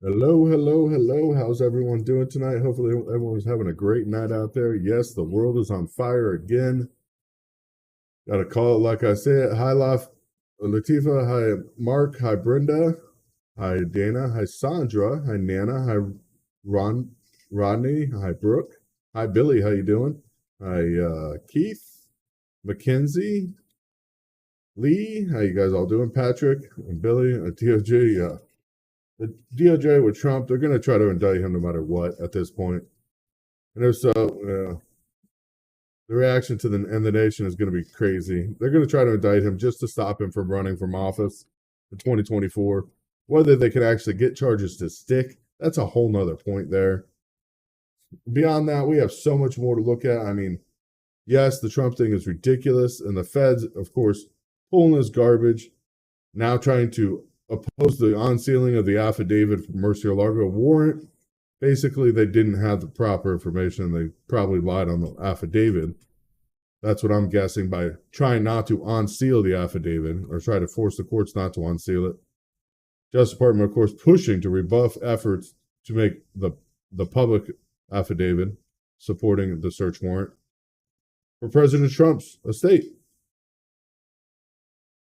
Hello, hello, hello. How's everyone doing tonight? Hopefully, everyone's having a great night out there. Yes, the world is on fire again. Got to call it like I said. Hi, Latifa. Hi, Mark. Hi, Brenda. Hi, Dana. Hi, Sandra. Hi, Nana. Hi, Rodney. Hi, Brooke. Hi, Billy. How you doing? Hi, Keith. Mackenzie. Lee. How you guys all doing? Patrick and Billy. TOG. Yeah. The DOJ with Trump, they're going to try to indict him no matter what at this point. And if so, the reaction to the nation is going to be crazy. They're going to try to indict him just to stop him from running from office in 2024. Whether they can actually get charges to stick, that's a whole nother point there. Beyond that, we have so much more to look at. I mean, yes, the Trump thing is ridiculous. And the feds, of course, pulling this garbage, now trying to oppose the unsealing of the affidavit for Murcielago warrant. Basically, they didn't have the proper information. They probably lied on the affidavit. That's what I'm guessing by trying not to unseal the affidavit or try to force the courts not to unseal it. Justice Department, of course, pushing to rebuff efforts to make the public affidavit supporting the search warrant for President Trump's estate.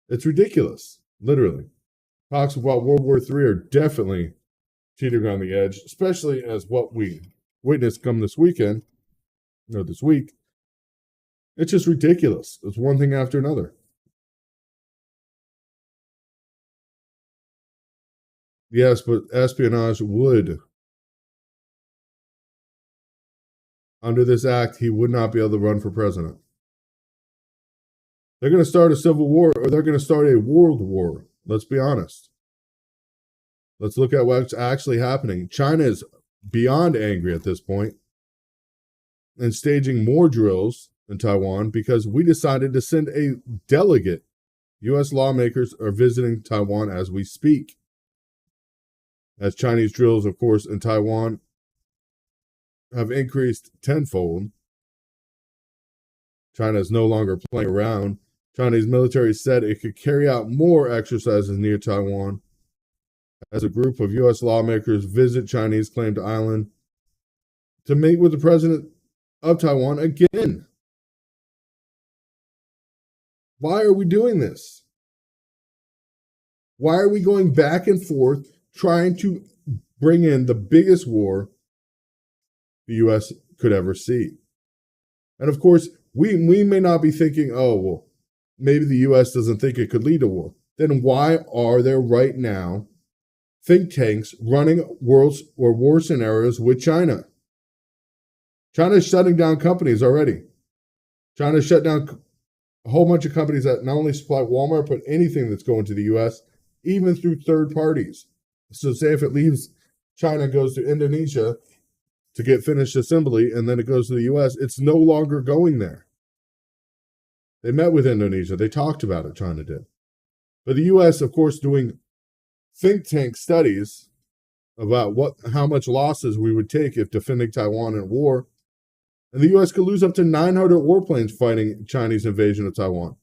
It's ridiculous, literally. Talks about World War III are definitely teetering on the edge, especially as what we witnessed come this weekend, or this week. It's just ridiculous. It's one thing after another. Yes, but espionage would, under this act, he would not be able to run for president. They're going to start a civil war, or they're going to start a world war. Let's be honest. Let's look at what's actually happening. China is beyond angry at this point and staging more drills in Taiwan because we decided to send a delegate. U.S. lawmakers are visiting Taiwan as we speak. As Chinese drills, of course, in Taiwan have increased tenfold. China is no longer playing around. Chinese military said it could carry out more exercises near Taiwan as a group of U.S. lawmakers visit Chinese claimed island to meet with the president of Taiwan again. Why are we doing this? Why are we going back and forth trying to bring in the biggest war the U.S. could ever see? And of course, we may not be thinking, oh, well, maybe the U.S. doesn't think it could lead a war. Then why are there right now think tanks running war scenarios with China? China's shutting down companies already. China shut down a whole bunch of companies that not only supply Walmart, but anything that's going to the U.S., even through third parties. So say if it leaves China, goes to Indonesia to get finished assembly, and then it goes to the U.S., it's no longer going there. They met with Indonesia. They talked about it, China did. But the U.S., of course, doing think tank studies about how much losses we would take if defending Taiwan in war. And the U.S. could lose up to 900 warplanes fighting Chinese invasion of Taiwan.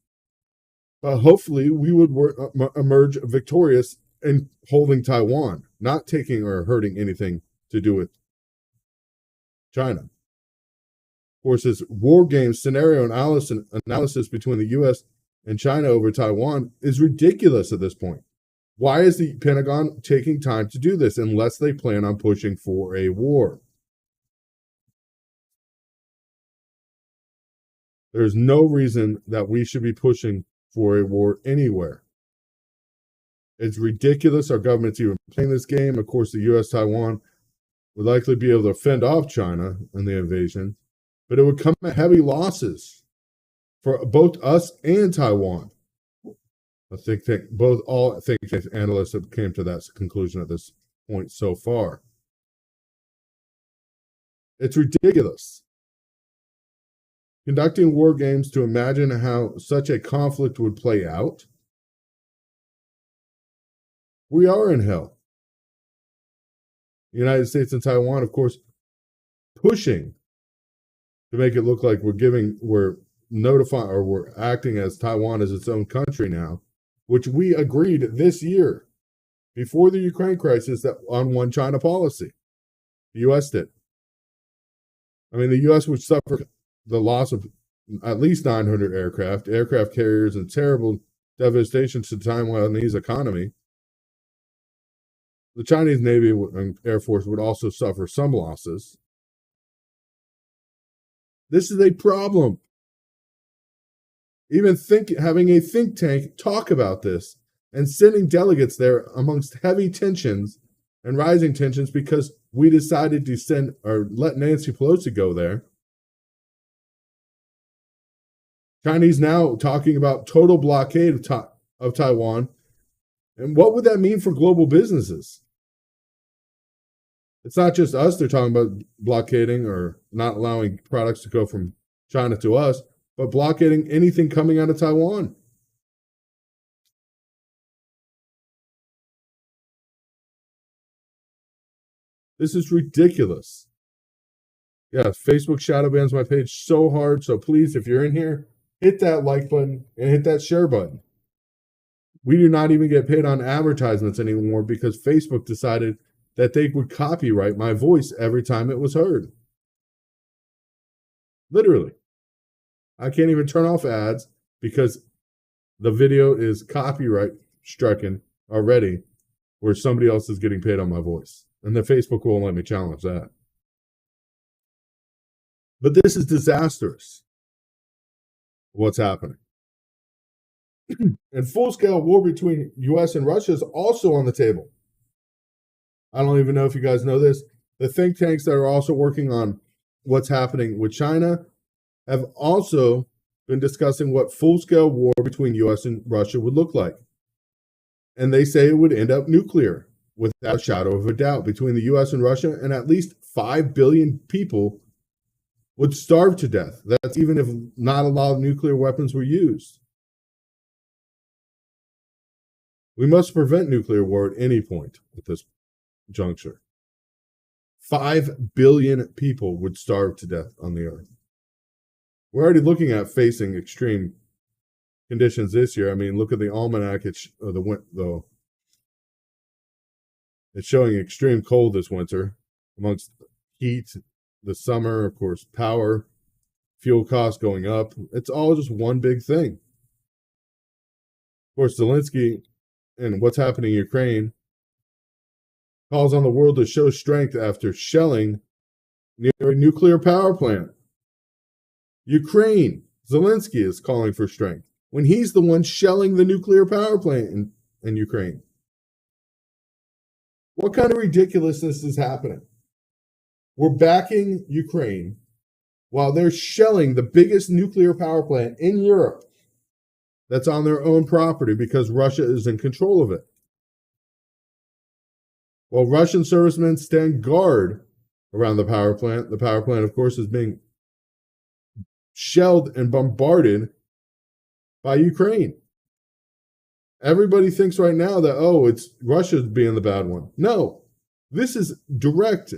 But hopefully we would emerge victorious in holding Taiwan, not taking or hurting anything to do with China. Of course, this war game scenario analysis between the U.S. and China over Taiwan is ridiculous at this point. Why is the Pentagon taking time to do this unless they plan on pushing for a war? There's no reason that we should be pushing for a war anywhere. It's ridiculous our government's even playing this game. Of course, the U.S. Taiwan would likely be able to fend off China in the invasion, but it would come at heavy losses for both us and Taiwan. I think all think tank analysts have came to that conclusion at this point so far. It's ridiculous. Conducting war games to imagine how such a conflict would play out. We are in hell. The United States and Taiwan, of course, pushing to make it look like we're notifying or we're acting as Taiwan as its own country now, which we agreed this year before the Ukraine crisis that on one China policy. The U.S. did. I mean, the U.S. would suffer the loss of at least 900 aircraft carriers, and terrible devastation to the Taiwanese economy. The Chinese Navy and Air Force would also suffer some losses. This is a problem. Even having a think tank talk about this and sending delegates there amongst heavy tensions and rising tensions because we decided to send or let Nancy Pelosi go there. Chinese now talking about total blockade of Taiwan. And what would that mean for global businesses? It's not just us they're talking about blockading or not allowing products to go from China to us, but blockading anything coming out of Taiwan. This is ridiculous. Yeah, Facebook shadow bans my page so hard. So please, if you're in here, hit that like button and hit that share button. We do not even get paid on advertisements anymore because Facebook decided that they would copyright my voice every time it was heard. Literally. I can't even turn off ads because the video is copyright stricken already where somebody else is getting paid on my voice. And the Facebook won't let me challenge that. But this is disastrous. What's happening? And full-scale war between U.S. and Russia is also on the table. I don't even know if you guys know this. The think tanks that are also working on what's happening with China have also been discussing what full-scale war between U.S. and Russia would look like. And they say it would end up nuclear, without a shadow of a doubt, between the U.S. and Russia, and at least 5 billion people would starve to death. That's even if not a lot of nuclear weapons were used. We must prevent nuclear war at any point at this juncture. 5 billion people would starve to death on the earth. We're already looking at facing extreme conditions this year. I mean, look at the almanac. It's showing extreme cold this winter, amongst heat, the summer, of course, power, fuel costs going up. It's all just one big thing. Of course, Zelensky and what's happening in Ukraine calls on the world to show strength after shelling near a nuclear power plant. Ukraine, Zelensky is calling for strength when he's the one shelling the nuclear power plant in Ukraine. What kind of ridiculousness is happening? We're backing Ukraine while they're shelling the biggest nuclear power plant in Europe that's on their own property because Russia is in control of it. While Russian servicemen stand guard around the power plant, of course, is being shelled and bombarded by Ukraine. Everybody thinks right now that, it's Russia's being the bad one. No, this is direct.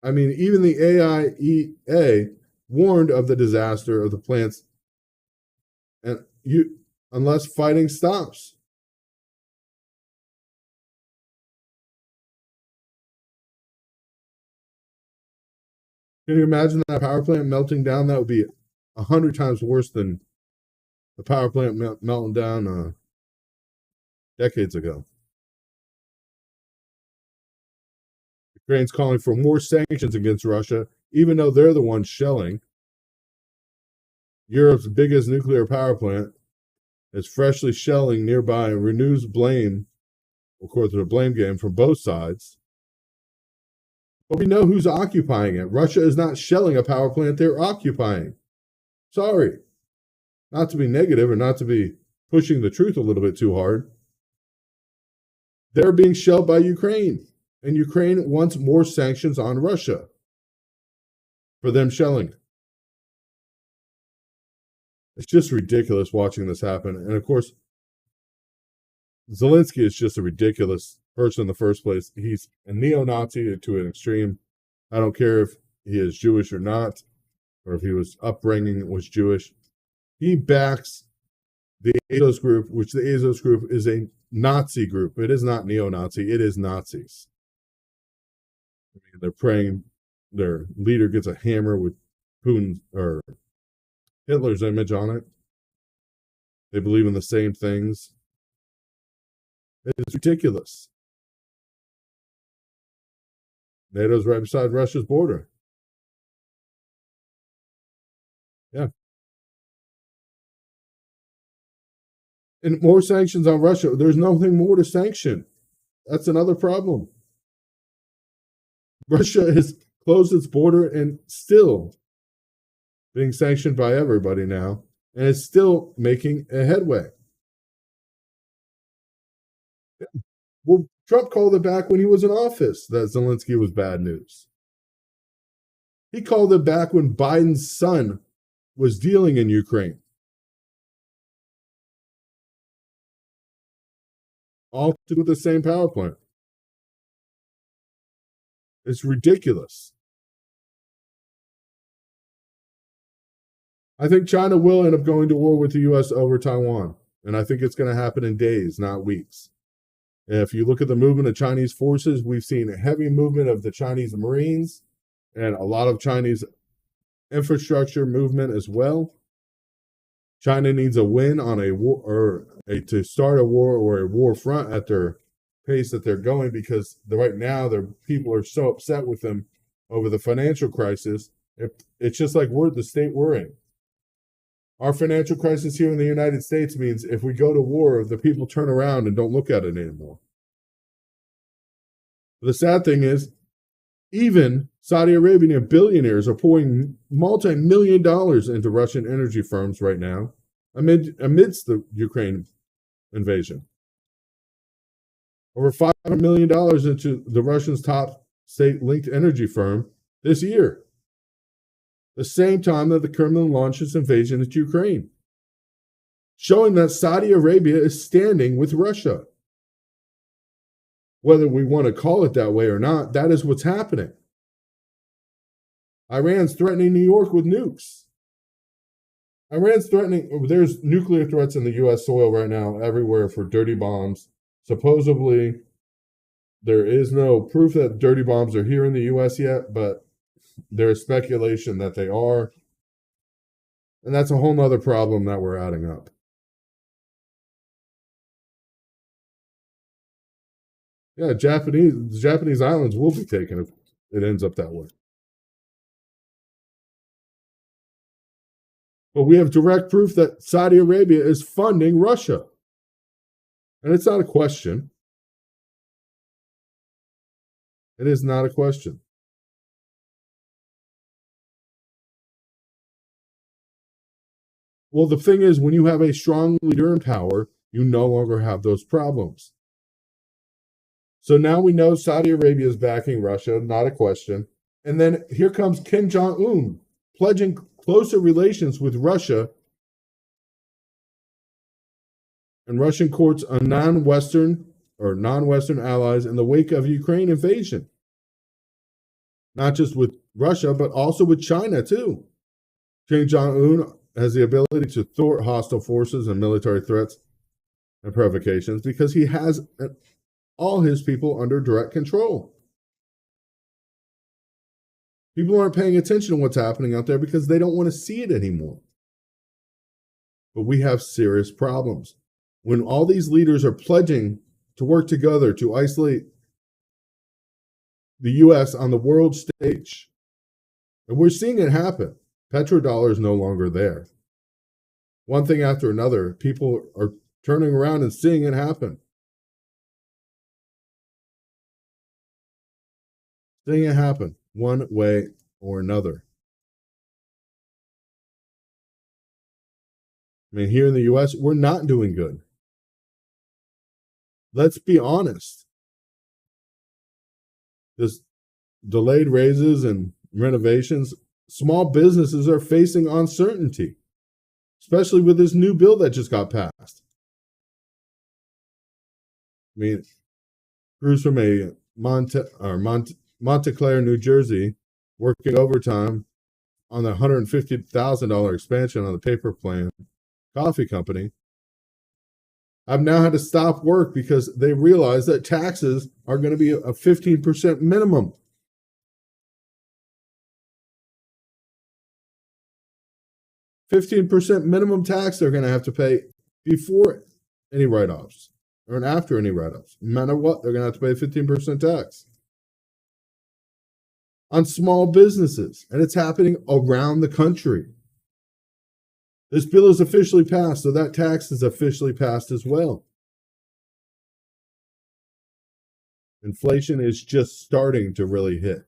I mean, even the AIEA warned of the disaster of the plants, and unless fighting stops. Can you imagine that power plant melting down? That would be 100 times worse than the power plant melting down decades ago. Ukraine's calling for more sanctions against Russia, even though they're the ones shelling. Europe's biggest nuclear power plant is freshly shelling nearby and renews blame, of course, the blame game from both sides. But we know who's occupying it. Russia is not shelling a power plant, they're occupying. Sorry. Not to be negative or not to be pushing the truth a little bit too hard. They're being shelled by Ukraine. And Ukraine wants more sanctions on Russia for them shelling. It's just ridiculous watching this happen. And of course, Zelensky is just a ridiculous person in the first place. He's a neo-Nazi to an extreme. I don't care if he is Jewish or not, or if he was upbringing was Jewish. He backs the Azov group, which the Azov group is a Nazi group. It is not neo-Nazi. It is Nazis. I mean, they're praying. Their leader gets a hammer with Putin's or Hitler's image on it. They believe in the same things. It's ridiculous. NATO's right beside Russia's border. Yeah. And more sanctions on Russia. There's nothing more to sanction. That's another problem. Russia has closed its border and still being sanctioned by everybody now, and it's still making a headway. Yeah. Well, Trump called it back when he was in office that Zelensky was bad news. He called it back when Biden's son was dealing in Ukraine. All to do with the same power plant. It's ridiculous. I think China will end up going to war with the U.S. over Taiwan. And I think it's going to happen in days, not weeks. And if you look at the movement of Chinese forces, we've seen a heavy movement of the Chinese Marines and a lot of Chinese infrastructure movement as well. China needs a win on a war or to start a war or a war front at their pace that they're going, because right now their people are so upset with them over the financial crisis. It's just like we're the state we're in. Our financial crisis here in the United States means if we go to war, the people turn around and don't look at it anymore. But the sad thing is, even Saudi Arabian billionaires are pouring multi-million dollars into Russian energy firms right now amidst the Ukraine invasion. Over $500 million into the Russians' top state-linked energy firm this year. The same time that the Kremlin launched its invasion into Ukraine, showing that Saudi Arabia is standing with Russia. Whether we want to call it that way or not, that is what's happening. Iran's threatening New York with nukes. Iran's threatening, there's nuclear threats in the U.S. soil right now everywhere for dirty bombs. Supposedly, there is no proof that dirty bombs are here in the U.S. yet, but there is speculation that they are. And that's a whole nother problem that we're adding up. Yeah, the Japanese islands will be taken if it ends up that way. But we have direct proof that Saudi Arabia is funding Russia. And it's not a question. It is not a question. Well, the thing is, when you have a strong leader in power, you no longer have those problems. So now we know Saudi Arabia is backing Russia, not a question. And then here comes Kim Jong-un pledging closer relations with Russia and Russian courts on non-Western allies in the wake of Ukraine invasion. Not just with Russia, but also with China, too. Kim Jong-un has the ability to thwart hostile forces and military threats and provocations because he has all his people under direct control. People aren't paying attention to what's happening out there because they don't want to see it anymore. But we have serious problems. when all these leaders are pledging to work together to isolate the U.S. on the world stage. And we're seeing it happen. Petrodollar is no longer there. One thing after another, people are turning around and seeing it happen. Seeing it happen one way or another. I mean, here in the U.S., we're not doing good. Let's be honest. This delayed raises and renovations, small businesses are facing uncertainty, especially with this new bill that just got passed. I mean, crews from a Montclair, New Jersey, working overtime on the $150,000 expansion on the paper plant coffee company, I've now had to stop work because they realize that taxes are going to be a 15% minimum. $15% minimum tax they're going to have to pay before any write-offs or after any write-offs. No matter what, they're going to have to pay 15% tax on small businesses, and it's happening around the country. This bill is officially passed, so that tax is officially passed as well. Inflation is just starting to really hit.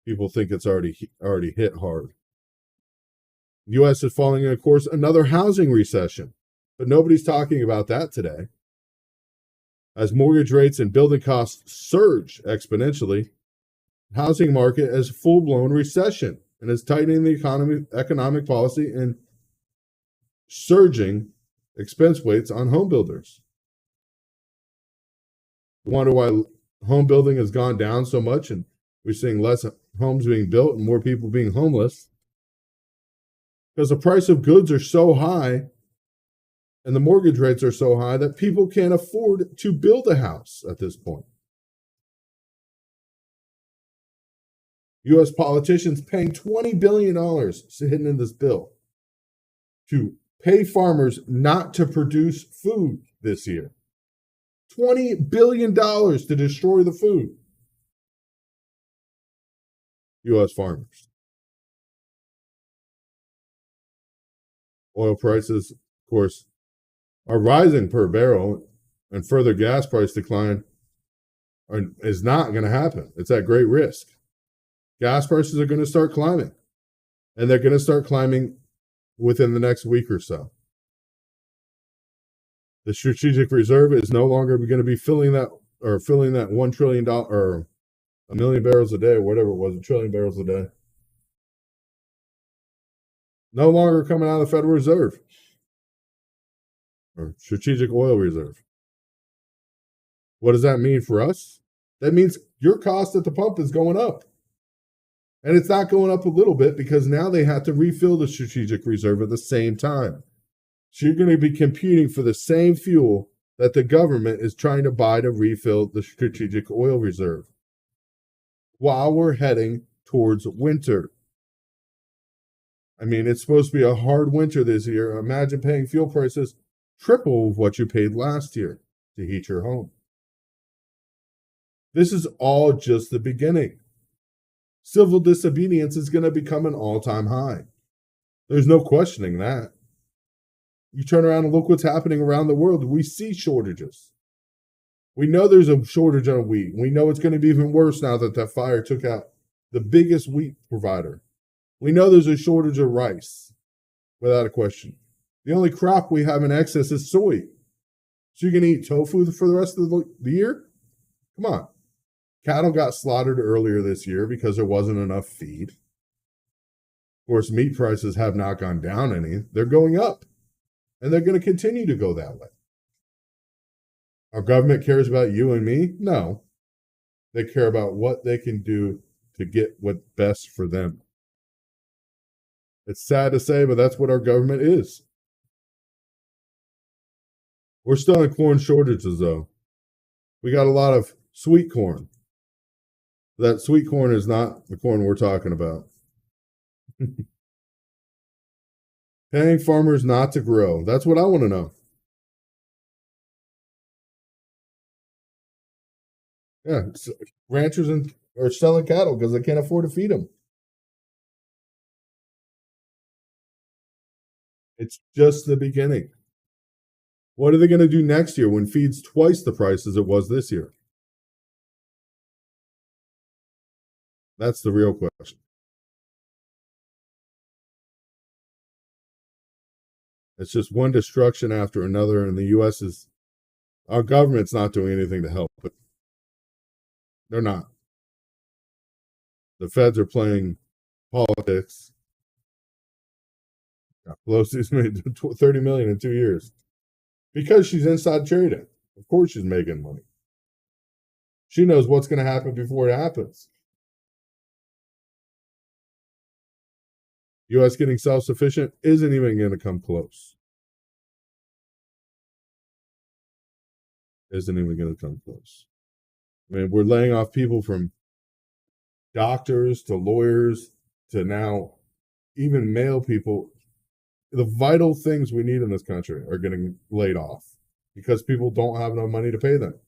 People think it's already hit hard. The U.S. is falling in, of course, another housing recession, but nobody's talking about that today. As mortgage rates and building costs surge exponentially, the housing market is full-blown recession and is tightening the economic policy and surging expense weights on home builders. You wonder why home building has gone down so much and we're seeing less homes being built and more people being homeless? Because the price of goods are so high and the mortgage rates are so high that people can't afford to build a house at this point. U.S. politicians paying $20 billion sitting in this bill to pay farmers not to produce food this year. $20 billion to destroy the food. U.S. farmers. Oil prices, of course, are rising per barrel, and further gas price decline is not going to happen. It's at great risk. Gas prices are going to start climbing, and they're going to start climbing within the next week or so. The strategic reserve is no longer going to be filling that $1 trillion or a million barrels a day, or whatever it was, a trillion barrels a day. No longer coming out of the Federal Reserve or strategic oil reserve. What does that mean for us? That means your cost at the pump is going up. And it's not going up a little bit because now they have to refill the strategic reserve at the same time. So you're going to be competing for the same fuel that the government is trying to buy to refill the strategic oil reserve while we're heading towards winter. I mean, it's supposed to be a hard winter this year. Imagine paying fuel prices triple of what you paid last year to heat your home. This is all just the beginning. Civil disobedience is going to become an all-time high. There's no questioning that. You turn around and look what's happening around the world. We see shortages. We know there's a shortage on wheat. We know it's going to be even worse now that that fire took out the biggest wheat provider. We know there's a shortage of rice, without a question. The only crop we have in excess is soy. So you can eat tofu for the rest of the year? Come on. Cattle got slaughtered earlier this year because there wasn't enough feed. Of course, meat prices have not gone down any. They're going up. And they're going to continue to go that way. Our government cares about you and me? No. They care about what they can do to get what's best for them. It's sad to say, but that's what our government is. We're still in corn shortages, though. We got a lot of sweet corn. That sweet corn is not the corn we're talking about. Paying farmers not to grow. That's what I want to know. Yeah, ranchers are selling cattle because they can't afford to feed them. It's just the beginning. What are they going to do next year when feed's twice the price as it was this year? That's the real question. It's just one destruction after another, and the U.S. is our government's not doing anything to help. But they're not. The feds are playing politics. Pelosi's made 30 million in 2 years because she's inside trading. Of course, she's making money. She knows what's going to happen before it happens. U.S. getting self-sufficient isn't even going to come close. Isn't even going to come close. I mean, we're laying off people from doctors to lawyers to now even male people. The vital things we need in this country are getting laid off because people don't have enough money to pay them.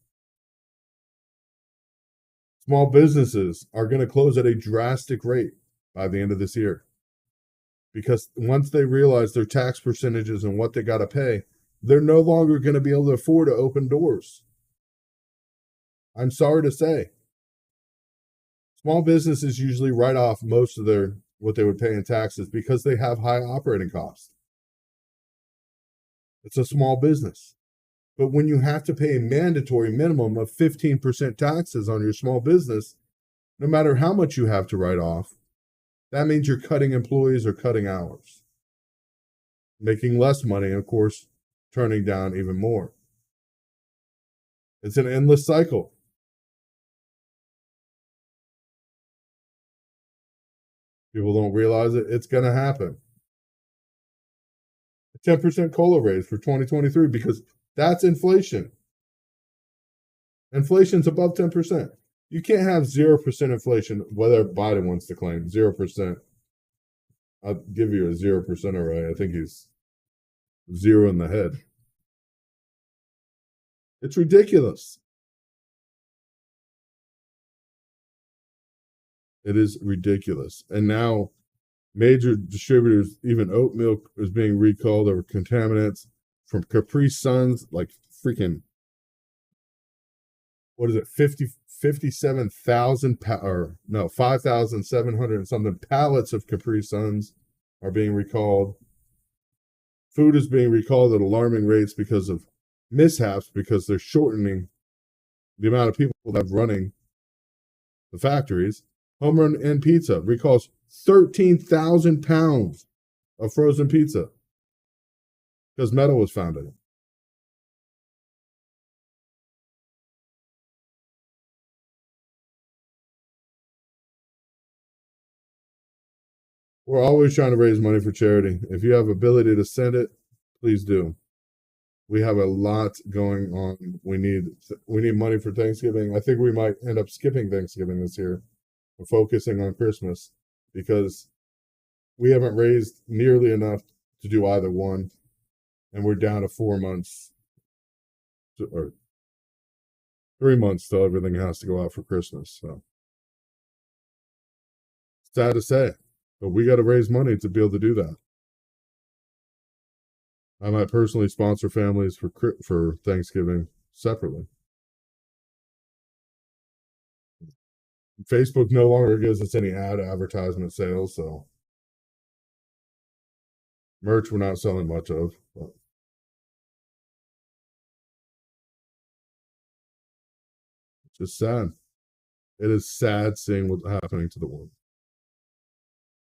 Small businesses are going to close at a drastic rate by the end of this year because once they realize their tax percentages and what they got to pay, they're no longer going to be able to afford to open doors. I'm sorry to say. Small businesses usually write off most of their what they would pay in taxes because they have high operating costs. It's a small business. But when you have to pay a mandatory minimum of 15% taxes on your small business, no matter how much you have to write off, that means you're cutting employees or cutting hours, making less money, and of course, turning down even more. It's an endless cycle. People don't realize it. It's going to happen. A 10% COLA raise for 2023 because that's inflation. Inflation's above 10%. You can't have 0% inflation, whether Biden wants to claim 0%. I'll give you a 0% array. I think he's zero in the head. It's ridiculous. It is ridiculous. And now major distributors, even oat milk is being recalled over contaminants from Capri Suns, like freaking, what is it, 57,000 or no, 5,700 and something pallets of Capri Suns are being recalled. Food is being recalled at alarming rates because of mishaps, because they're shortening the amount of people that have running the factories. Home Run and Pizza recalls 13,000 pounds of frozen pizza because metal was found in it. We're always trying to raise money for charity. If you have ability to send it, please do. We have a lot going on. We need money for Thanksgiving. I think we might end up skipping Thanksgiving this year. We're focusing on Christmas because we haven't raised nearly enough to do either one, and we're down to 4 months or 3 months till everything has to go out for Christmas. So sad to say, but we got to raise money to be able to do that. I might personally sponsor families for Thanksgiving separately. Facebook no longer gives us any advertisement sales, so merch we're not selling much of. But it's just sad. It is sad seeing what's happening to the world.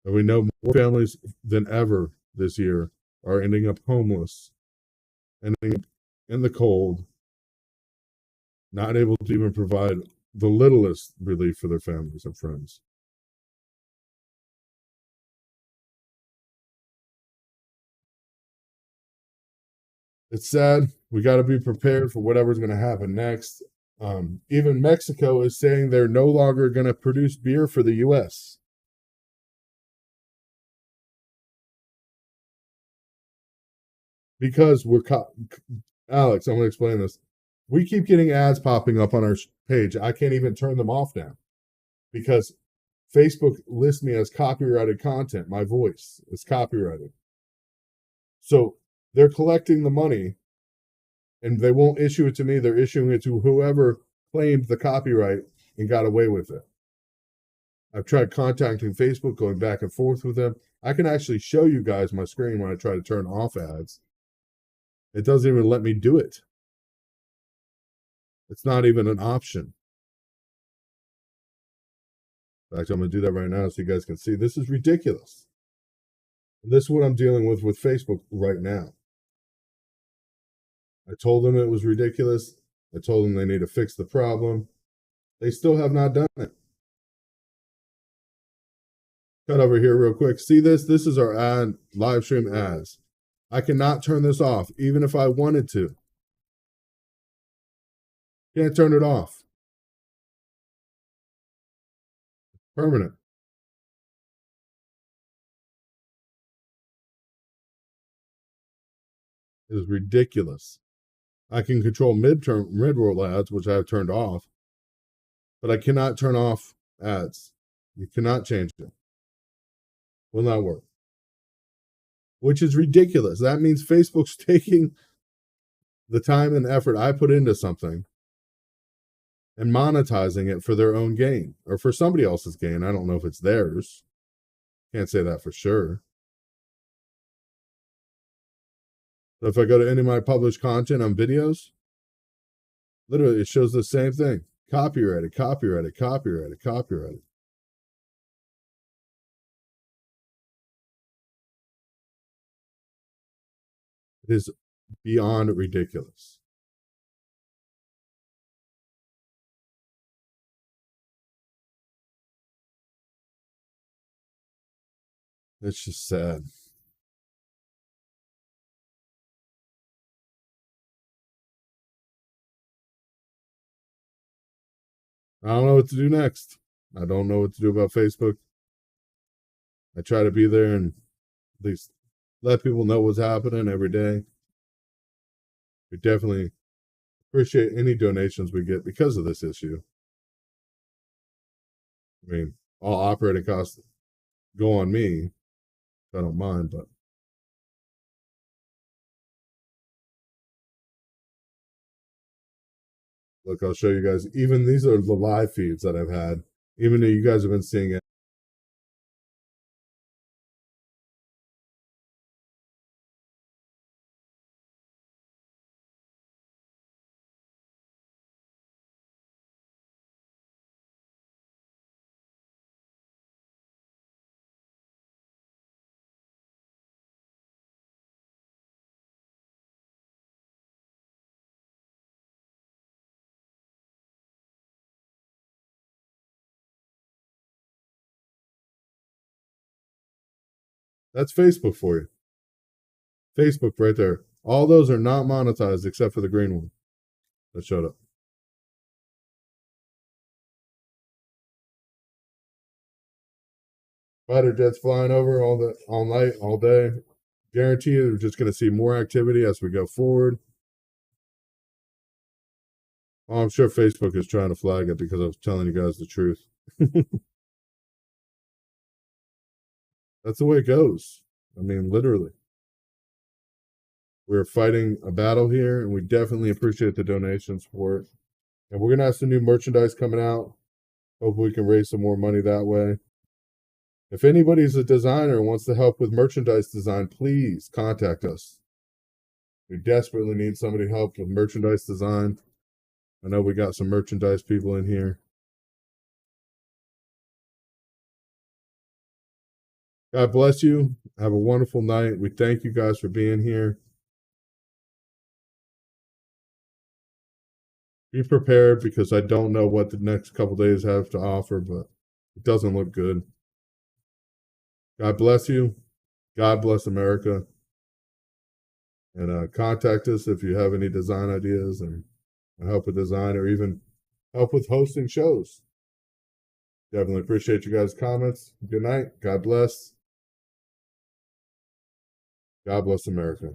And we know more families than ever this year are ending up homeless, ending up in the cold, not able to even provide the littlest relief for their families and friends. It's sad. We got to be prepared for whatever's going to happen next. Even Mexico is saying they're no longer going to produce beer for the U.S. because we're Alex, I'm going to explain this. We keep getting ads popping up on our page. I can't even turn them off now because Facebook lists me as copyrighted content. My voice is copyrighted. So they're collecting the money and they won't issue it to me. They're issuing it to whoever claimed the copyright and got away with it. I've tried contacting Facebook, going back and forth with them. I can actually show you guys my screen when I try to turn off ads. It doesn't even let me do it. It's not even an option. In fact, I'm going to do that right now so you guys can see. This is ridiculous. This is what I'm dealing with Facebook right now. I told them it was ridiculous. I told them they need to fix the problem. They still have not done it. Cut over here real quick. See this? This is our ad, live stream ads. I cannot turn this off, even if I wanted to. Can't turn it off. Permanent. It is ridiculous. I can control mid-roll ads, which I have turned off, but I cannot turn off ads. You cannot change it. Will not work. Which is ridiculous. That means Facebook's taking the time and effort I put into something and monetizing it for their own gain or for somebody else's gain. I don't know if it's theirs. Can't say that for sure. But if I go to any of my published content on videos, literally it shows the same thing. Copyrighted, copyrighted, copyrighted, copyrighted. It is beyond ridiculous. It's just sad. I don't know what to do next. I don't know what to do about Facebook. I try to be there and at least let people know what's happening every day. We definitely appreciate any donations we get because of this issue. I mean, all operating costs go on me. I don't mind, but look, I'll show you guys. Even these are the live feeds that I've had, even though you guys have been seeing it. That's Facebook for you. Facebook right there. All those are not monetized except for the green one that showed up. Fighter jets flying over all night, all day. Guarantee you, we're just going to see more activity as we go forward. Oh, I'm sure Facebook is trying to flag it because I was telling you guys the truth. That's the way it goes. I mean, literally. We're fighting a battle here, and we definitely appreciate the donations for it. And we're going to have some new merchandise coming out. Hopefully, we can raise some more money that way. If anybody's a designer and wants to help with merchandise design, please contact us. We desperately need somebody to help with merchandise design. I know we got some merchandise people in here. God bless you. Have a wonderful night. We thank you guys for being here. Be prepared because I don't know what the next couple days have to offer, but it doesn't look good. God bless you. God bless America. And contact us if you have any design ideas or help with design or even help with hosting shows. Definitely appreciate you guys' comments. Good night. God bless. God bless America.